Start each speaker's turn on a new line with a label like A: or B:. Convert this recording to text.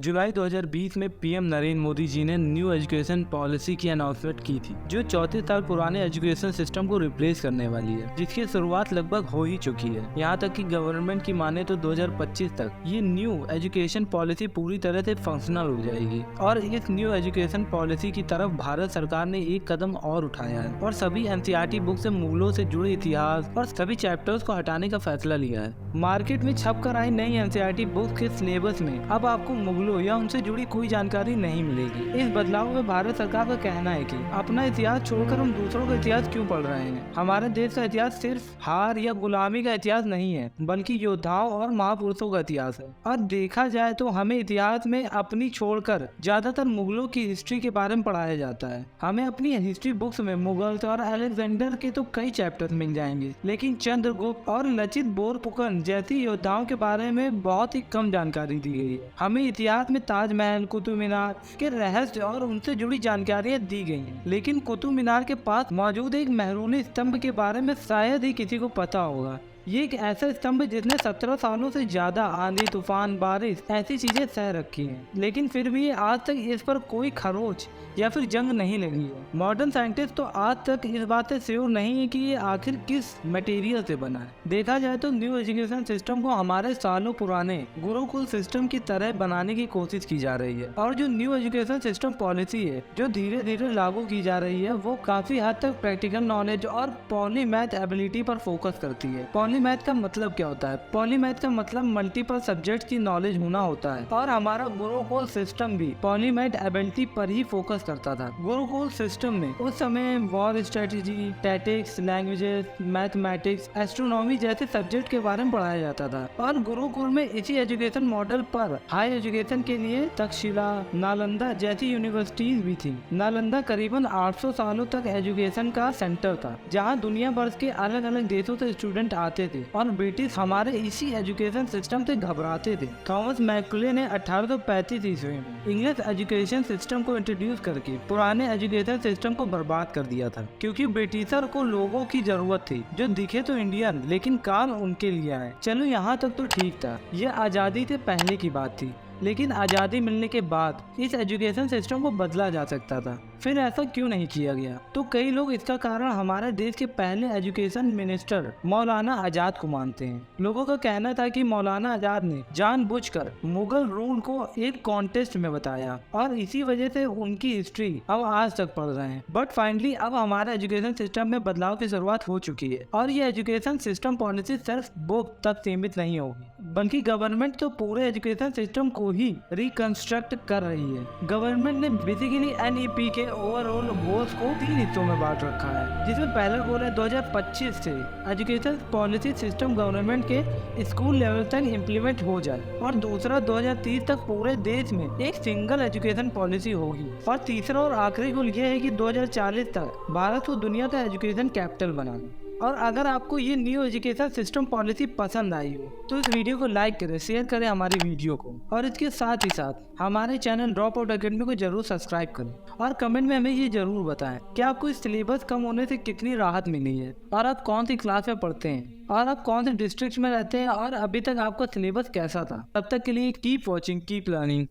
A: जुलाई 2020 में पीएम नरेंद्र मोदी जी ने new education policy की अनाउंसमेंट की थी, जो 34 साल पुराने एजुकेशन सिस्टम को रिप्लेस करने वाली है, जिसकी शुरुआत लगभग हो ही चुकी है। यहाँ तक कि गवर्नमेंट की माने तो 2025 तक ये न्यू एजुकेशन पॉलिसी पूरी तरह से फंक्शनल हो जाएगी। और इस न्यू एजुकेशन पॉलिसी की तरफ भारत सरकार ने एक कदम और उठाया है और सभी एनसीईआरटी बुक से मुगलों से जुड़े इतिहास और सभी चैप्टर्स को हटाने का फैसला लिया है। मार्केट में छप कर आई नई एनसीईआरटी बुक के सिलेबस में अब आपको मुगलों या उनसे जुड़ी कोई जानकारी नहीं मिलेगी। इस बदलाव में भारत सरकार का कहना है कि अपना इतिहास छोड़कर हम दूसरों का इतिहास क्यों पढ़ रहे हैं। हमारे देश का इतिहास सिर्फ हार या गुलामी का इतिहास नहीं है, बल्कि योद्धाओं और महापुरुषों का इतिहास है। और देखा जाए तो हमें इतिहास में अपनी छोड़कर ज्यादातर मुगलों की हिस्ट्री के बारे में पढ़ाया जाता है। हमें अपनी हिस्ट्री बुक्स में मुगल्स और अलेक्जेंडर के तो कई चैप्टर्स मिल जाएंगे, लेकिन चंद्रगुप्त और लचित बोरफुकन जैसी योद्धाओं के बारे में बहुत ही कम जानकारी दी गई है। हमें इतिहास में ताजमहल, कुतुब मीनार के रहस्य और उनसे जुड़ी जानकारियां दी गई हैं, लेकिन कुतुब मीनार के पास मौजूद एक मेहरूनी स्तंभ के बारे में शायद ही किसी को पता होगा। ये एक ऐसा स्तंभ जिसने 17 सालों से ज्यादा आंधी, तूफान, बारिश ऐसी चीजें सह रखी हैं, लेकिन फिर भी आज तक इस पर कोई खरोच या फिर जंग नहीं लगी है। मॉडर्न साइंटिस्ट तो आज तक इस बात से श्योर नहीं है कि ये आखिर किस मटेरियल से बना है। देखा जाए तो न्यू एजुकेशन सिस्टम को हमारे सालों पुराने गुरुकुल सिस्टम की तरह बनाने की कोशिश की जा रही है। और जो न्यू एजुकेशन सिस्टम पॉलिसी है जो धीरे धीरे लागू की जा रही है, वो काफी हद तक प्रैक्टिकल नॉलेज और पॉलीमैथ एबिलिटी पर फोकस करती है। पॉलीमैथ का मतलब क्या होता है? पॉलीमैथ का मतलब मल्टीपल सब्जेक्ट की नॉलेज होना होता है, और हमारा गुरुकुल सिस्टम भी पॉलीमैथ एबिलिटी पर ही फोकस करता था। गुरुकुल सिस्टम में उस समय war strategy, tactics, languages, mathematics, astronomy जैसे सब्जेक्ट के बारे में पढ़ाया जाता था। और गुरुकुल में इसी एजुकेशन मॉडल पर हाई एजुकेशन के लिए तक्षशिला, नालंदा जैसी यूनिवर्सिटीज भी थी। नालंदा करीबन 800 सालों तक एजुकेशन का सेंटर था, जहाँ दुनिया भर के अलग अलग देशों से स्टूडेंट आते थे, और ब्रिटिश हमारे इसी एजुकेशन सिस्टम से घबराते थे। थॉमस मैकले ने 1835 ईस्वी में इंग्लिश एजुकेशन सिस्टम को इंट्रोड्यूस करके पुराने एजुकेशन सिस्टम को बर्बाद कर दिया था, क्योंकि ब्रिटिशर को लोगों की जरूरत थी जो दिखे तो इंडियन लेकिन काम उनके लिए आए। चलो यहाँ तक तो ठीक था, यह आजादी से पहले की बात थी, लेकिन आज़ादी मिलने के बाद इस एजुकेशन सिस्टम को बदला जा सकता था। फिर ऐसा क्यों नहीं किया गया? तो कई लोग इसका कारण हमारे देश के पहले एजुकेशन मिनिस्टर मौलाना आजाद को मानते हैं। लोगों का कहना था कि मौलाना आजाद ने जानबूझकर मुगल रूल को एक कॉन्टेस्ट में बताया, और इसी वजह से उनकी हिस्ट्री अब आज तक पढ़ रहे हैं। बट फाइनली अब हमारे एजुकेशन सिस्टम में बदलाव की शुरुआत हो चुकी है, और ये एजुकेशन सिस्टम पॉलिसी सिर्फ बुक तक सीमित नहीं होगी, बल्कि गवर्नमेंट तो पूरे एजुकेशन सिस्टम को ही रिकंस्ट्रक्ट कर रही है। गवर्नमेंट ने बेसिकली एनईपी के ओवरऑल गोल्स को 3 हिस्सों में बांट रखा है, जिसमें पहला गोल है 2025 से एजुकेशन पॉलिसी सिस्टम गवर्नमेंट के स्कूल लेवल तक इम्प्लीमेंट हो जाए, और दूसरा 2030 तक पूरे देश में एक सिंगल एजुकेशन पॉलिसी होगी, और तीसरा और आखिरी गोल यह है कि 2040 तक भारत को दुनिया का एजुकेशन कैपिटल बनाना। और अगर आपको ये न्यू एजुकेशन सिस्टम पॉलिसी पसंद आई हो तो इस वीडियो को लाइक करें, शेयर करें हमारी वीडियो को, और इसके साथ ही साथ हमारे चैनल ड्रॉप आउट अकेडमी को जरूर सब्सक्राइब करें, और कमेंट में हमें ये जरूर बताएं कि आपको इस सिलेबस कम होने से कितनी राहत मिली है, और आप कौन सी क्लास में पढ़ते हैं, और आप कौन से डिस्ट्रिक्ट में रहते हैं, और अभी तक आपका सिलेबस कैसा था। तब तक के लिए कीप वॉचिंग, कीप लर्निंग।